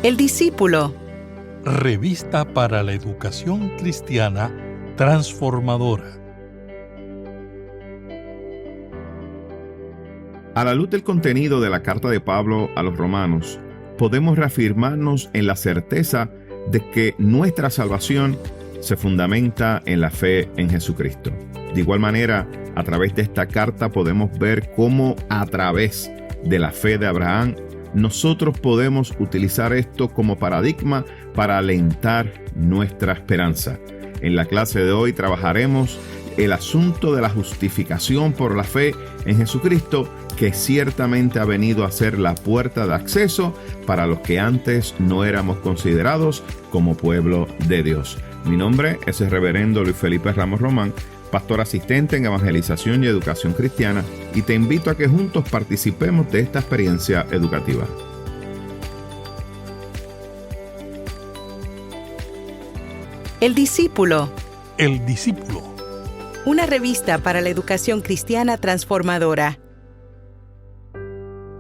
El discípulo. Revista para la educación cristiana transformadora. A la luz del contenido de la carta de Pablo a los romanos, podemos reafirmarnos en la certeza de que nuestra salvación se fundamenta en la fe en Jesucristo. De igual manera, a través de esta carta podemos ver cómo a través de la fe de Abraham, nosotros podemos utilizar esto como paradigma para alentar nuestra esperanza. En la clase de hoy trabajaremos el asunto de la justificación por la fe en Jesucristo, que ciertamente ha venido a ser la puerta de acceso para los que antes no éramos considerados como pueblo de Dios. Mi nombre es el reverendo Luis Felipe Ramos Román, pastor asistente en Evangelización y Educación Cristiana, y te invito a que juntos participemos de esta experiencia educativa. El discípulo. El discípulo. Una revista para la educación cristiana transformadora.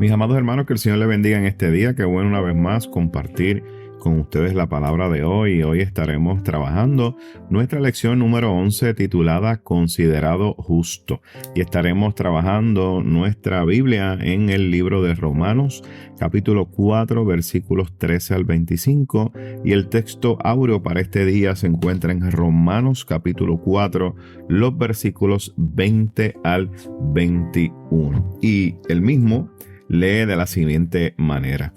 Mis amados hermanos, que el Señor les bendiga en este día. Qué bueno una vez más compartir con ustedes la palabra de hoy. Hoy estaremos trabajando nuestra lección número 11 titulada Considerado Justo. Y estaremos trabajando nuestra Biblia en el libro de Romanos, capítulo 4, versículos 13 al 25. Y el texto áureo para este día se encuentra en Romanos, capítulo 4, los versículos 20 al 21. Y el mismo lee de la siguiente manera: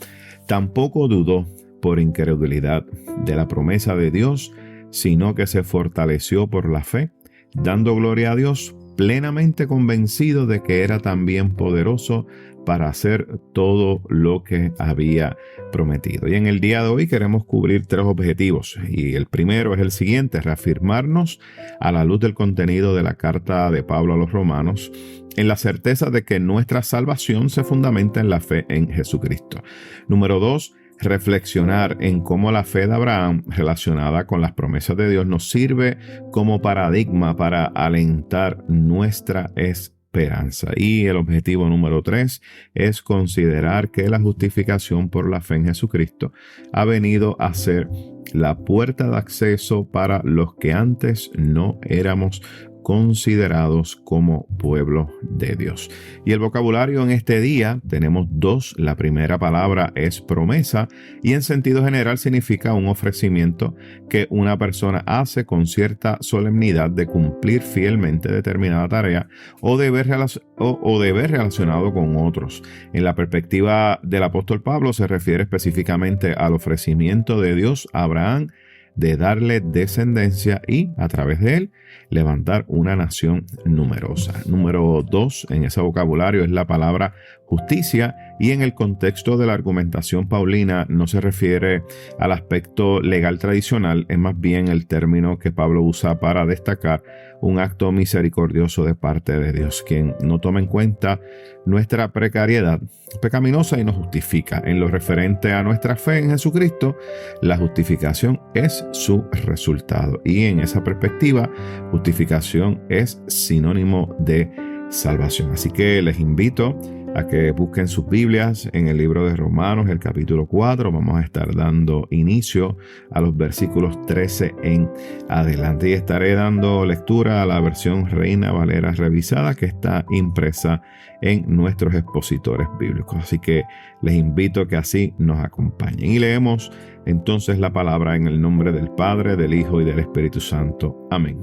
tampoco dudó por incredulidad de la promesa de Dios, sino que se fortaleció por la fe, dando gloria a Dios, plenamente convencido de que era también poderoso para hacer todo lo que había prometido. Y en el día de hoy queremos cubrir 3 objetivos. Y el primero es el siguiente: reafirmarnos a la luz del contenido de la carta de Pablo a los romanos, en la certeza de que nuestra salvación se fundamenta en la fe en Jesucristo. Número 2, reflexionar en cómo la fe de Abraham relacionada con las promesas de Dios nos sirve como paradigma para alentar nuestra esperanza. Y el objetivo número 3 es considerar que la justificación por la fe en Jesucristo ha venido a ser la puerta de acceso para los que antes no éramos considerados como pueblo de Dios. Y el vocabulario en este día tenemos 2. La primera palabra es promesa, y en sentido general significa un ofrecimiento que una persona hace con cierta solemnidad de cumplir fielmente determinada tarea o deber relacionado con otros. En la perspectiva del apóstol Pablo se refiere específicamente al ofrecimiento de Dios a Abraham de darle descendencia y, a través de él, levantar una nación numerosa. Número 2 en ese vocabulario es la palabra justicia, y en el contexto de la argumentación paulina no se refiere al aspecto legal tradicional, es más bien el término que Pablo usa para destacar un acto misericordioso de parte de Dios, quien no toma en cuenta nuestra precariedad pecaminosa y nos justifica. En lo referente a nuestra fe en Jesucristo, la justificación es su resultado, y en esa perspectiva, justificación es sinónimo de salvación. Así que les invito a que busquen sus Biblias en el libro de Romanos, el capítulo 4. Vamos a estar dando inicio a los versículos 13 en adelante, y estaré dando lectura a la versión Reina Valera revisada que está impresa en nuestros expositores bíblicos. Así que les invito a que así nos acompañen. Y leemos entonces la palabra en el nombre del Padre, del Hijo y del Espíritu Santo. Amén.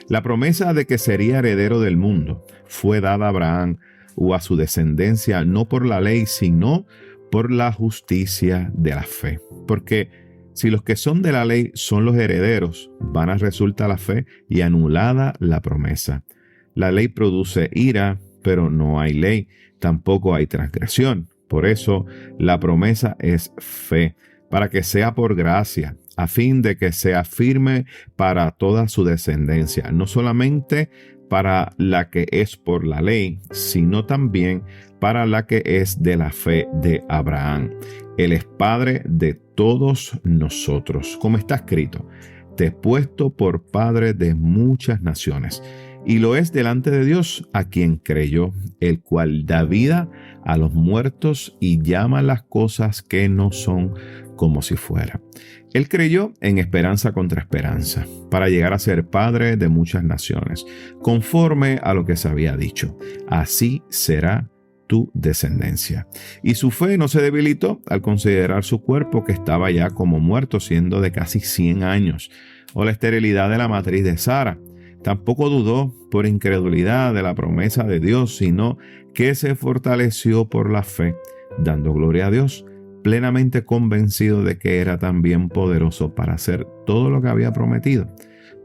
La promesa de que sería heredero del mundo fue dada a Abraham o a su descendencia no por la ley, sino por la justicia de la fe. Porque si los que son de la ley son los herederos, vana resulta la fe y anulada la promesa. La ley produce ira, pero no hay ley, tampoco hay transgresión. Por eso la promesa es fe, para que sea por gracia, a fin de que sea firme para toda su descendencia, no solamente para la que es por la ley, sino también para la que es de la fe de Abraham. Él es Padre de todos nosotros, como está escrito: te he puesto por Padre de muchas naciones. Y lo es delante de Dios, a quien creyó, el cual da vida a los muertos y llama las cosas que no son como si fuera. Él creyó en esperanza contra esperanza, para llegar a ser padre de muchas naciones, conforme a lo que se había dicho. Así será tu descendencia. Y su fe no se debilitó al considerar su cuerpo, que estaba ya como muerto, siendo de casi 100 años, o la esterilidad de la matriz de Sara. Tampoco dudó por incredulidad de la promesa de Dios, sino que se fortaleció por la fe, dando gloria a Dios, plenamente convencido de que era también poderoso para hacer todo lo que había prometido.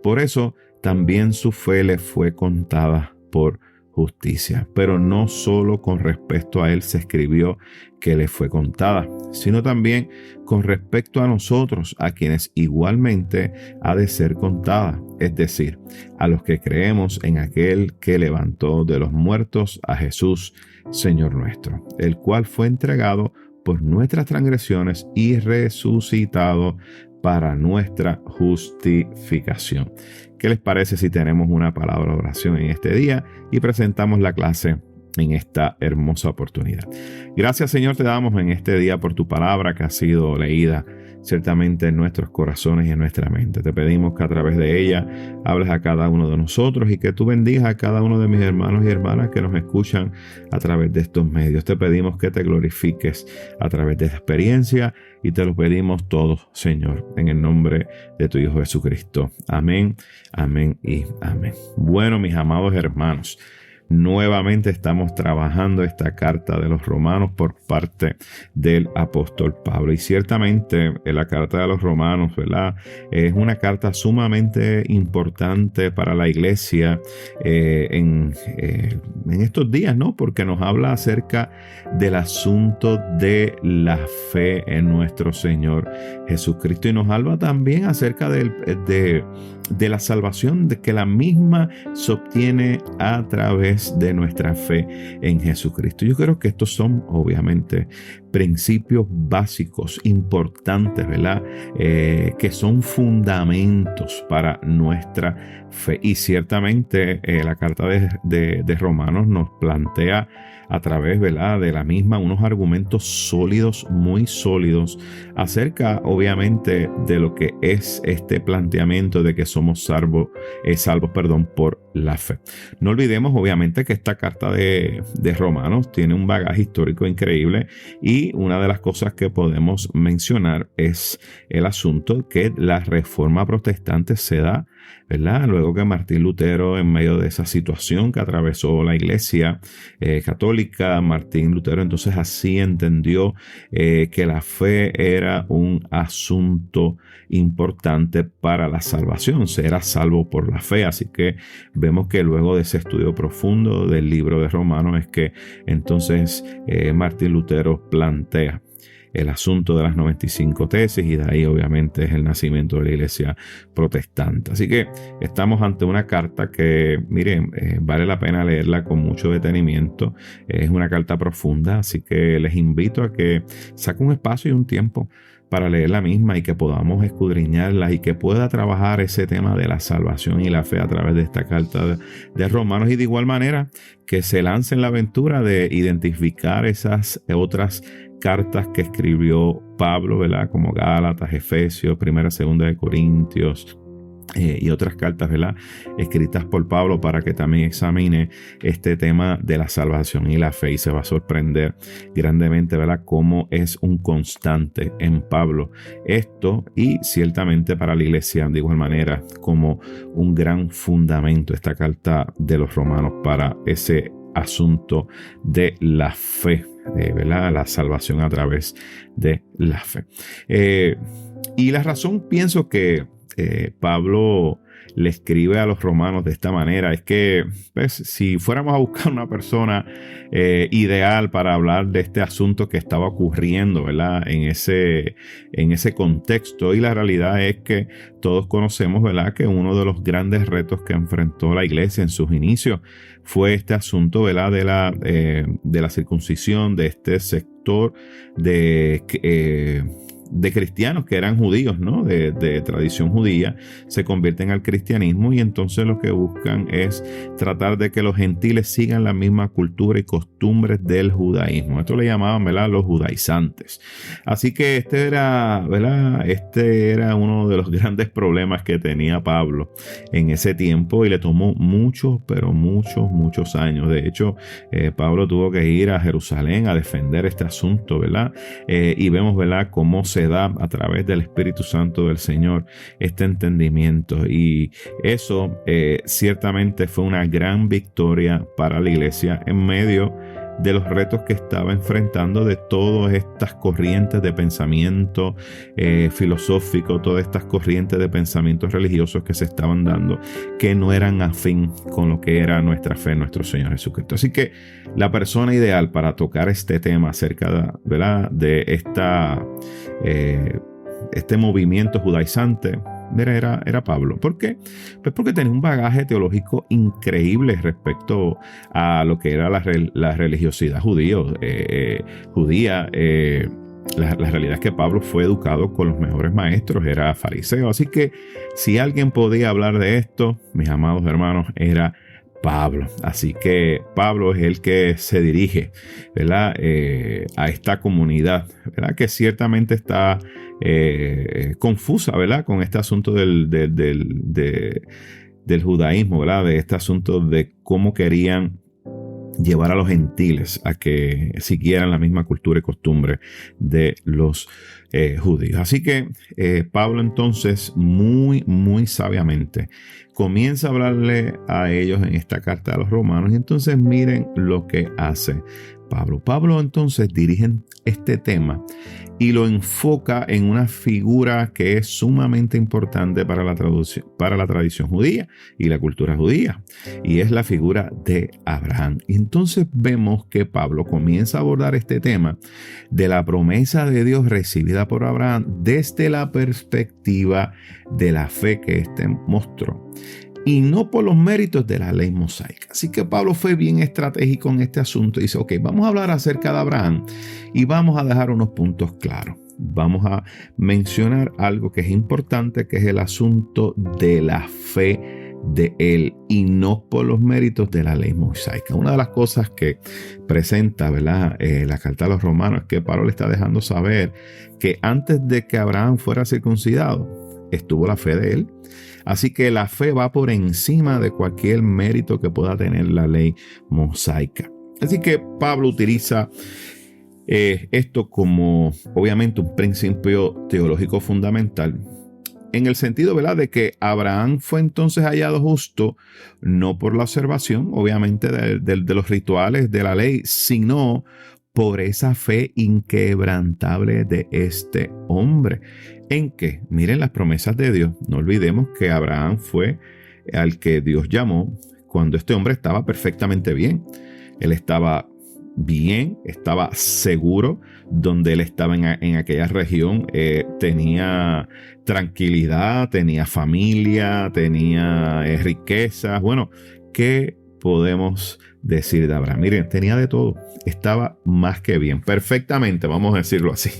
Por eso también su fe le fue contada por justicia. Pero no solo con respecto a él se escribió que le fue contada, sino también con respecto a nosotros, a quienes igualmente ha de ser contada, es decir, a los que creemos en aquel que levantó de los muertos a Jesús, Señor nuestro, el cual fue entregado por nuestras transgresiones y resucitado para nuestra justificación. ¿Qué les parece si tenemos una palabra de oración en este día y presentamos la clase en esta hermosa oportunidad? Gracias, Señor, te damos en este día por tu palabra que ha sido leída ciertamente en nuestros corazones y en nuestra mente. Te pedimos que a través de ella hables a cada uno de nosotros y que tú bendigas a cada uno de mis hermanos y hermanas que nos escuchan a través de estos medios. Te pedimos que te glorifiques a través de esta experiencia y te lo pedimos todos, Señor, en el nombre de tu Hijo Jesucristo. Amén, amén y amén. Bueno, mis amados hermanos, nuevamente estamos trabajando esta carta de los Romanos por parte del apóstol Pablo. Y ciertamente la carta de los Romanos, ¿verdad?, es una carta sumamente importante para la iglesia en estos días, ¿no? Porque nos habla acerca del asunto de la fe en nuestro Señor Jesucristo y nos habla también acerca de la salvación, de que la misma se obtiene a través de nuestra fe en Jesucristo. Yo creo que estos son obviamente principios básicos, importantes, ¿verdad? Que son fundamentos para nuestra fe. Y ciertamente la carta de Romanos nos plantea a través, ¿verdad?, de la misma unos argumentos sólidos, muy sólidos, acerca obviamente de lo que es este planteamiento de que somos salvos por la fe. No olvidemos obviamente que esta carta de Romanos tiene un bagaje histórico increíble y una de las cosas que podemos mencionar es el asunto que la reforma protestante se da, ¿verdad?, luego que Martín Lutero, en medio de esa situación que atravesó la iglesia católica, Martín Lutero entonces así entendió que la fe era un asunto importante para la salvación, se era salvo por la fe. Así que vemos que luego de ese estudio profundo del libro de Romanos es que entonces Martín Lutero plantea el asunto de las 95 tesis y de ahí obviamente es el nacimiento de la iglesia protestante. Así que estamos ante una carta que, miren, vale la pena leerla con mucho detenimiento. Es una carta profunda, así que les invito a que saquen un espacio y un tiempo para leer la misma y que podamos escudriñarla y que pueda trabajar ese tema de la salvación y la fe a través de esta carta de Romanos, y de igual manera que se lance en la aventura de identificar esas otras cartas que escribió Pablo, ¿verdad?, como Gálatas, Efesios, Primera, Segunda de Corintios y otras cartas, ¿verdad?, escritas por Pablo, para que también examine este tema de la salvación y la fe, y se va a sorprender grandemente, ¿verdad?, cómo es un constante en Pablo esto, y ciertamente para la iglesia de igual manera como un gran fundamento esta carta de los Romanos para ese asunto de la fe, ¿verdad?, la salvación a través de la fe. Y la razón, pienso que Pablo le escribe a los romanos de esta manera es que, pues, si fuéramos a buscar una persona ideal para hablar de este asunto que estaba ocurriendo, ¿verdad?, en ese contexto, y la realidad es que todos conocemos, ¿verdad?, que uno de los grandes retos que enfrentó la iglesia en sus inicios fue este asunto, ¿verdad?, de la circuncisión, de este sector cristianos que eran judíos, ¿no? De tradición judía, se convierten al cristianismo y entonces lo que buscan es tratar de que los gentiles sigan la misma cultura y costumbres del judaísmo. Esto le llamaban, ¿verdad?, los judaizantes. Así que este era uno de los grandes problemas que tenía Pablo en ese tiempo y le tomó muchos años. De hecho, Pablo tuvo que ir a Jerusalén a defender este asunto, ¿verdad? Y vemos, ¿verdad?, cómo se da a través del Espíritu Santo del Señor este entendimiento. Y eso ciertamente fue una gran victoria para la iglesia en medio de los retos que estaba enfrentando, de todas estas corrientes de pensamiento filosófico, todas estas corrientes de pensamientos religiosos que se estaban dando, que no eran afín con lo que era nuestra fe en nuestro Señor Jesucristo. Así que la persona ideal para tocar este tema acerca de este movimiento judaizante, era Pablo. ¿Por qué? Pues porque tenía un bagaje teológico increíble respecto a lo que era la religiosidad judía. La realidad es que Pablo fue educado con los mejores maestros, era fariseo. Así que si alguien podía hablar de esto, mis amados hermanos, era Pablo. Así que Pablo es el que se dirige, ¿verdad?, a esta comunidad, ¿verdad?, que ciertamente está confusa, ¿verdad?, con este asunto del judaísmo, ¿verdad?, de este asunto de cómo querían llevar a los gentiles a que siguieran la misma cultura y costumbre de los judíos. Así que Pablo entonces muy sabiamente comienza a hablarle a ellos en esta carta a los romanos y entonces miren lo que hace Pablo. Pablo entonces dirige este tema y lo enfoca en una figura que es sumamente importante para la tradición judía y la cultura judía, y es la figura de Abraham. Y entonces vemos que Pablo comienza a abordar este tema de la promesa de Dios recibida por Abraham desde la perspectiva de la fe que éste mostró, y no por los méritos de la ley mosaica. Así que Pablo fue bien estratégico en este asunto y dice, ok, vamos a hablar acerca de Abraham y vamos a dejar unos puntos claros. Vamos a mencionar algo que es importante, que es el asunto de la fe de él y no por los méritos de la ley mosaica. Una de las cosas que presenta, ¿verdad?, la carta a los romanos es que Pablo le está dejando saber que antes de que Abraham fuera circuncidado, estuvo la fe de él. Así que la fe va por encima de cualquier mérito que pueda tener la ley mosaica. Así que Pablo utiliza esto como obviamente un principio teológico fundamental, en el sentido, ¿verdad?, de que Abraham fue entonces hallado justo no por la observación, obviamente, de los rituales de la ley, sino por esa fe inquebrantable de este hombre. En que, miren las promesas de Dios. No olvidemos que Abraham fue al que Dios llamó cuando este hombre estaba perfectamente bien. Él estaba bien, estaba seguro donde él estaba en aquella región. Tenía tranquilidad, tenía familia, tenía riquezas. Bueno, ¿qué podemos decir de Abraham? Miren, tenía de todo. Estaba más que bien, perfectamente, vamos a decirlo así.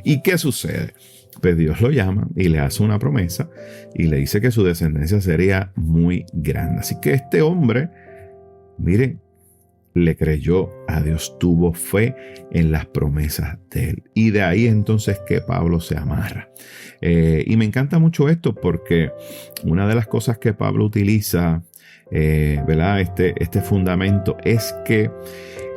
¿Y qué sucede? Pues Dios lo llama y le hace una promesa y le dice que su descendencia sería muy grande. Así que este hombre, miren, le creyó a Dios, tuvo fe en las promesas de él. Y de ahí entonces que Pablo se amarra. Y me encanta mucho esto porque una de las cosas que Pablo utiliza, ¿verdad?, este fundamento, es que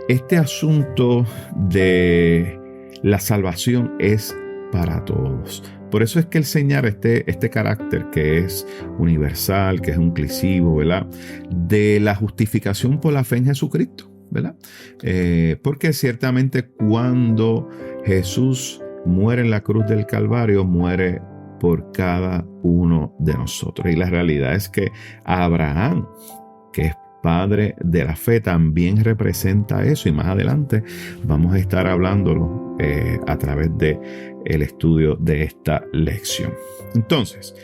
este asunto de la salvación es para todos. Por eso es que él señala este carácter que es universal, que es inclusivo, ¿verdad?, de la justificación por la fe en Jesucristo, ¿verdad? Porque ciertamente cuando Jesús muere en la cruz del Calvario, muere por cada uno de nosotros. Y la realidad es que Abraham, que es padre de la fe, también representa eso, y más adelante vamos a estar hablándolo a través de el estudio de esta lección. Entonces,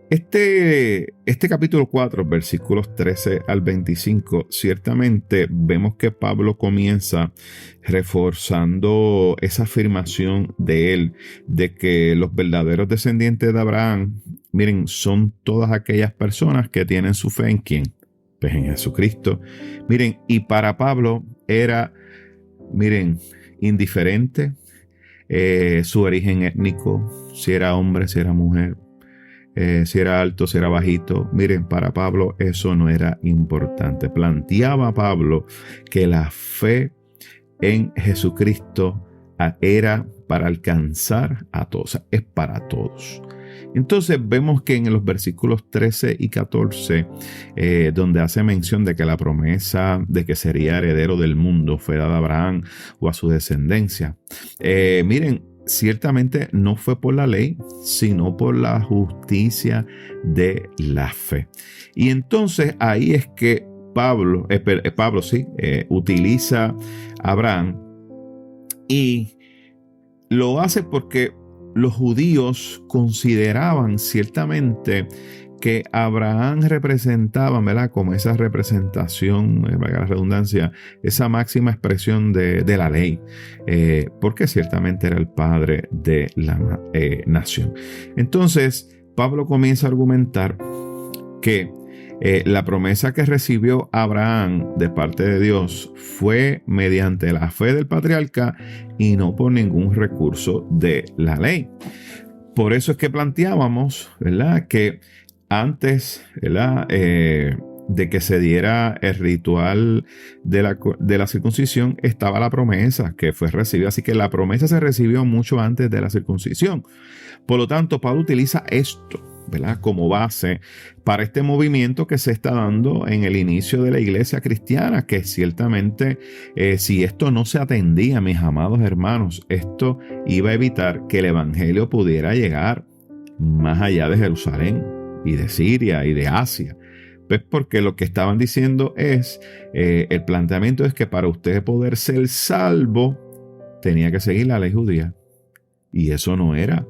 Este capítulo 4, versículos 13 al 25, ciertamente vemos que Pablo comienza reforzando esa afirmación de él, de que los verdaderos descendientes de Abraham, miren, son todas aquellas personas que tienen su fe en ¿quién? Pues en Jesucristo. Miren, y para Pablo era, miren, indiferente su origen étnico, si era hombre, si era mujer. Si era alto, si era bajito. Miren, para Pablo eso no era importante. Planteaba Pablo que la fe en Jesucristo era para alcanzar a todos, o sea, es para todos. Entonces vemos que en los versículos 13 y 14, donde hace mención de que la promesa de que sería heredero del mundo fue dada a Abraham o a su descendencia. Miren, ciertamente no fue por la ley, sino por la justicia de la fe. Y entonces ahí es que Pablo utiliza a Abraham y lo hace porque los judíos consideraban ciertamente que Abraham representaba, ¿verdad?, como esa representación, valga la redundancia, esa máxima expresión de la ley, porque ciertamente era el padre de la nación. Entonces, Pablo comienza a argumentar que la promesa que recibió Abraham de parte de Dios fue mediante la fe del patriarca y no por ningún recurso de la ley. Por eso es que planteábamos, ¿verdad?, que antes, ¿verdad?, de que se diera el ritual de la circuncisión, estaba la promesa que fue recibida. Así que la promesa se recibió mucho antes de la circuncisión. Por lo tanto, Pablo utiliza esto, ¿verdad?, como base para este movimiento que se está dando en el inicio de la iglesia cristiana, que ciertamente si esto no se atendía, mis amados hermanos, esto iba a evitar que el evangelio pudiera llegar más allá de Jerusalén y de Siria y de Asia. Pues porque lo que estaban diciendo es, el planteamiento es que para usted poder ser salvo, tenía que seguir la ley judía. Y eso no era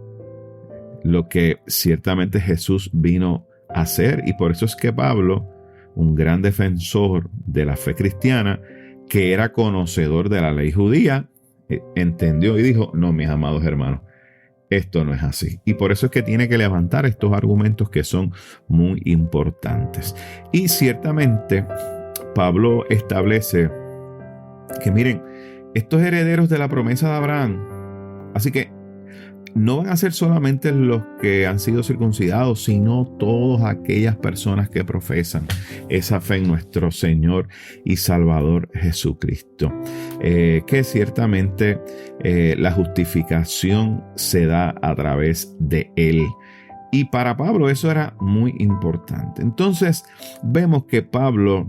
lo que ciertamente Jesús vino a hacer. Y por eso es que Pablo, un gran defensor de la fe cristiana, que era conocedor de la ley judía, entendió y dijo, no, mis amados hermanos, esto no es así. Y por eso es que tiene que levantar estos argumentos que son muy importantes. Y ciertamente Pablo establece que miren, estos herederos de la promesa de Abraham, así que no van a ser solamente los que han sido circuncidados, sino todas aquellas personas que profesan esa fe en nuestro Señor y Salvador Jesucristo. Que ciertamente la justificación se da a través de Él. Y para Pablo eso era muy importante. Entonces vemos que Pablo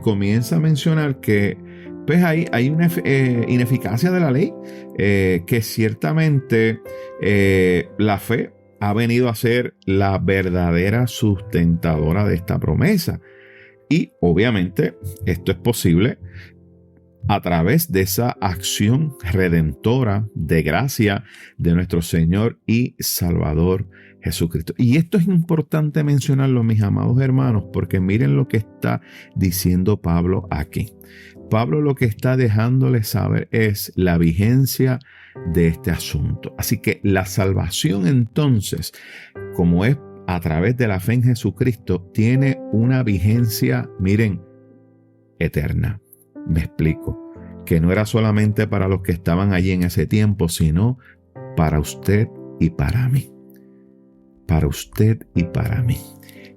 comienza a mencionar que pues hay una ineficacia de la ley, que ciertamente la fe ha venido a ser la verdadera sustentadora de esta promesa. Y obviamente esto es posible a través de esa acción redentora de gracia de nuestro Señor y Salvador Jesucristo. Y esto es importante mencionarlo, mis amados hermanos, porque miren lo que está diciendo Pablo aquí. Pablo lo que está dejándole saber es la vigencia de este asunto. Así que la salvación entonces, como es a través de la fe en Jesucristo, tiene una vigencia, miren, eterna. Me explico. Que no era solamente para los que estaban allí en ese tiempo, sino para usted y para mí. Para usted y para mí.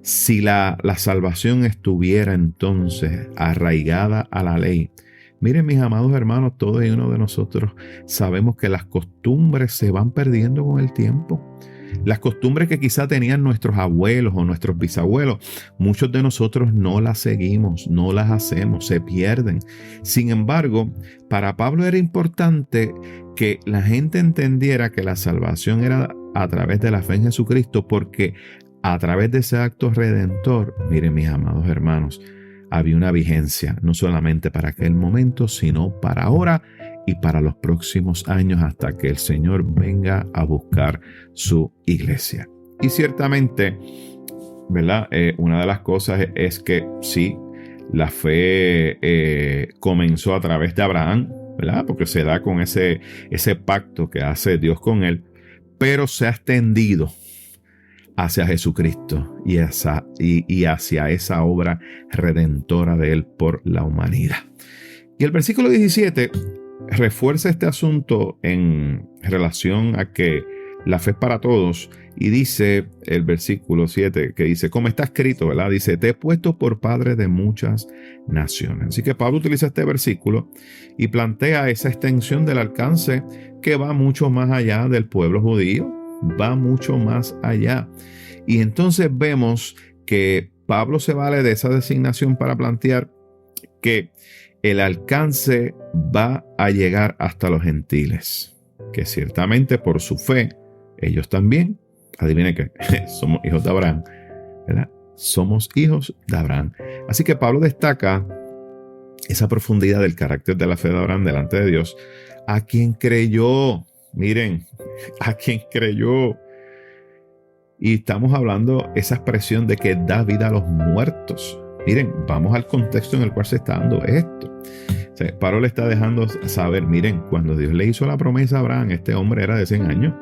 Si la salvación estuviera entonces arraigada a la ley, miren mis amados hermanos, todos y uno de nosotros sabemos que las costumbres se van perdiendo con el tiempo. Las costumbres que quizá tenían nuestros abuelos o nuestros bisabuelos, muchos de nosotros no las seguimos, no las hacemos, se pierden. Sin embargo, para Pablo era importante que la gente entendiera que la salvación era a través de la fe en Jesucristo, porque a través de ese acto redentor, miren mis amados hermanos, había una vigencia, no solamente para aquel momento, sino para ahora y para los próximos años hasta que el Señor venga a buscar su iglesia. Y ciertamente ¿verdad? Una de las cosas es que sí, la fe comenzó a través de Abraham, ¿verdad? Porque se da con ese pacto que hace Dios con él, pero se ha extendido hacia Jesucristo y hacia esa obra redentora de él por la humanidad. Y el versículo 17 refuerza este asunto en relación a que la fe es para todos, y dice el versículo 7 que dice, como está escrito, ¿verdad? Dice, te he puesto por padre de muchas naciones. Así que Pablo utiliza este versículo y plantea esa extensión del alcance que va mucho más allá del pueblo judío, va mucho más allá. Y entonces vemos que Pablo se vale de esa designación para plantear que el alcance va a llegar hasta los gentiles, que ciertamente por su fe, ellos también, adivinen que somos hijos de Abraham, ¿verdad? Somos hijos de Abraham. Así que Pablo destaca esa profundidad del carácter de la fe de Abraham delante de Dios, a quien creyó. Miren, a quien creyó. Y estamos hablando esa expresión de que da vida a los muertos. Miren, vamos al contexto en el cual se está dando esto. O sea, Pablo le está dejando saber, miren, cuando Dios le hizo la promesa a Abraham, este hombre era de 100 años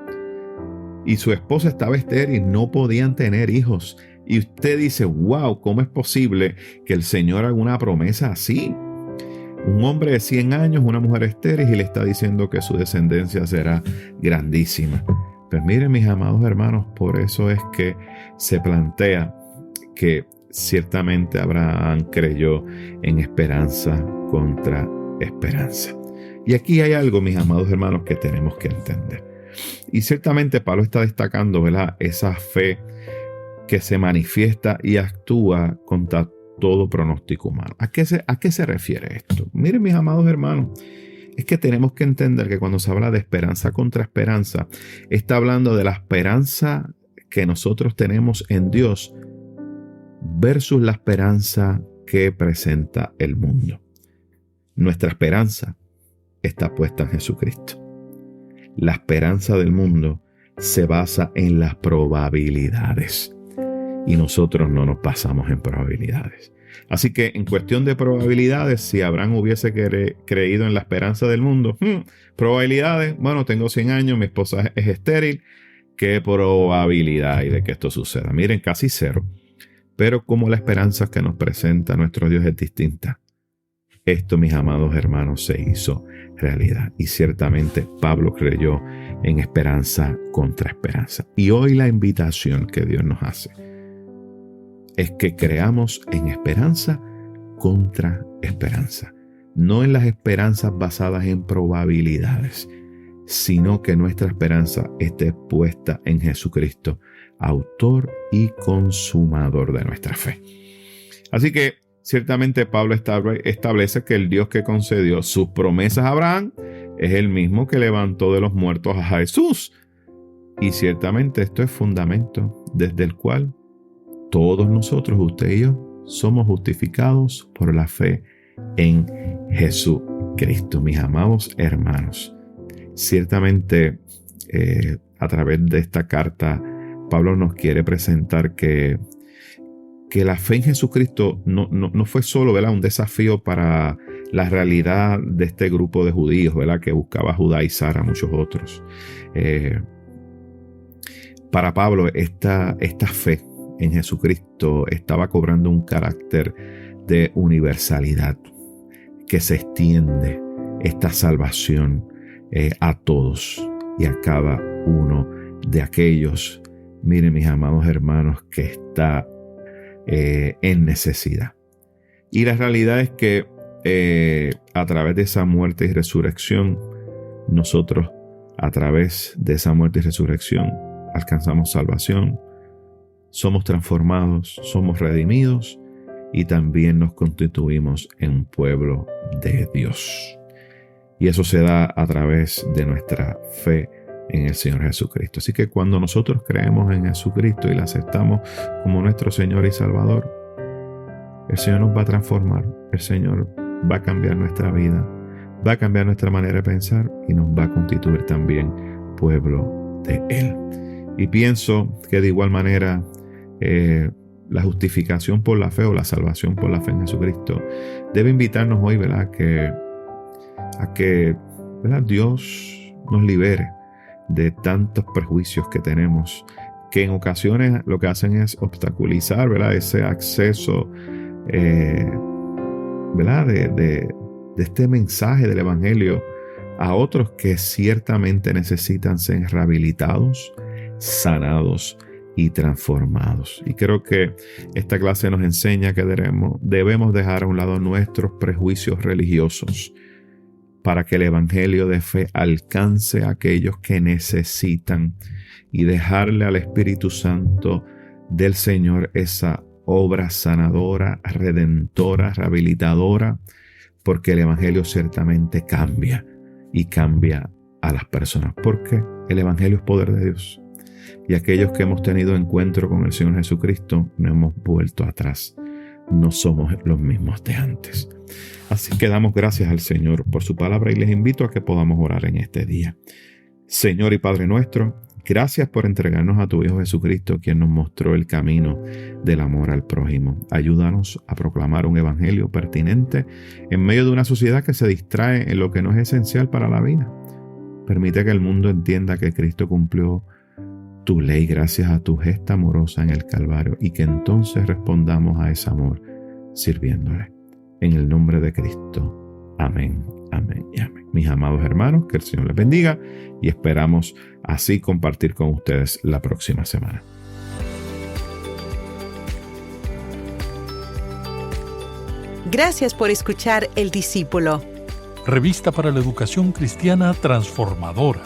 y su esposa estaba estéril, no podían tener hijos. Y usted dice, wow, ¿cómo es posible que el Señor haga una promesa así? Un hombre de 100 años, una mujer estéril, y le está diciendo que su descendencia será grandísima. Pues miren, mis amados hermanos, por eso es que se plantea que ciertamente Abraham creyó en esperanza contra esperanza. Y aquí hay algo, mis amados hermanos, que tenemos que entender. Y ciertamente Pablo está destacando, ¿verdad?, esa fe que se manifiesta y actúa contra todo pronóstico humano. ¿A qué se refiere esto? Miren, mis amados hermanos, es que tenemos que entender que cuando se habla de esperanza contra esperanza, está hablando de la esperanza que nosotros tenemos en Dios versus la esperanza que presenta el mundo. Nuestra esperanza está puesta en Jesucristo. La esperanza del mundo se basa en las probabilidades y nosotros no nos basamos en probabilidades. Así que en cuestión de probabilidades, si Abraham hubiese creído en la esperanza del mundo, probabilidades, bueno, tengo 100 años, mi esposa es estéril, ¿qué probabilidad hay de que esto suceda? Miren, casi cero. Pero como la esperanza que nos presenta nuestro Dios es distinta, esto, mis amados hermanos, se hizo realidad. Y ciertamente Pablo creyó en esperanza contra esperanza. Y hoy la invitación que Dios nos hace es que creamos en esperanza contra esperanza. No en las esperanzas basadas en probabilidades, sino que nuestra esperanza esté puesta en Jesucristo, autor y consumador de nuestra fe. Así que ciertamente Pablo establece que el Dios que concedió sus promesas a Abraham es el mismo que levantó de los muertos a Jesús. Y ciertamente esto es fundamento desde el cual todos nosotros, usted y yo, somos justificados por la fe en Jesucristo. Mis amados hermanos, ciertamente a través de esta carta Pablo nos quiere presentar que la fe en Jesucristo no fue solo, ¿verdad?, un desafío para la realidad de este grupo de judíos, ¿verdad?, que buscaba judaizar a muchos otros. Para Pablo esta fe en Jesucristo estaba cobrando un carácter de universalidad que se extiende esta salvación a todos y a cada uno de aquellos, miren, mis amados hermanos, que está en necesidad. Y la realidad es que a través de esa muerte y resurrección, nosotros a través de esa muerte y resurrección alcanzamos salvación, somos transformados, somos redimidos y también nos constituimos en un pueblo de Dios. Y eso se da a través de nuestra fe en el Señor Jesucristo. Así que cuando nosotros creemos en Jesucristo y le aceptamos como nuestro Señor y Salvador, el Señor nos va a transformar, el Señor va a cambiar nuestra vida, va a cambiar nuestra manera de pensar y nos va a constituir también pueblo de Él. Y pienso que de igual manera la justificación por la fe o la salvación por la fe en Jesucristo, debe invitarnos hoy, ¿verdad?, a que ¿verdad?, Dios nos libere de tantos prejuicios que tenemos, que en ocasiones lo que hacen es obstaculizar, ¿verdad?, ese acceso ¿verdad?, de este mensaje del Evangelio a otros que ciertamente necesitan ser rehabilitados, sanados y transformados. Y creo que esta clase nos enseña que debemos dejar a un lado nuestros prejuicios religiosos para que el Evangelio de fe alcance a aquellos que necesitan y dejarle al Espíritu Santo del Señor esa obra sanadora, redentora, rehabilitadora, porque el Evangelio ciertamente cambia y cambia a las personas, porque el Evangelio es poder de Dios. Y aquellos que hemos tenido encuentro con el Señor Jesucristo no hemos vuelto atrás. No somos los mismos de antes. Así que damos gracias al Señor por su palabra y les invito a que podamos orar en este día. Señor y Padre nuestro, gracias por entregarnos a tu Hijo Jesucristo, quien nos mostró el camino del amor al prójimo. Ayúdanos a proclamar un evangelio pertinente en medio de una sociedad que se distrae en lo que no es esencial para la vida. Permite que el mundo entienda que Cristo cumplió tu ley gracias a tu gesta amorosa en el Calvario y que entonces respondamos a ese amor sirviéndole. En el nombre de Cristo. Amén, amén y amén. Mis amados hermanos, que el Señor les bendiga y esperamos así compartir con ustedes la próxima semana. Gracias por escuchar El Discípulo. Revista para la Educación Cristiana Transformadora.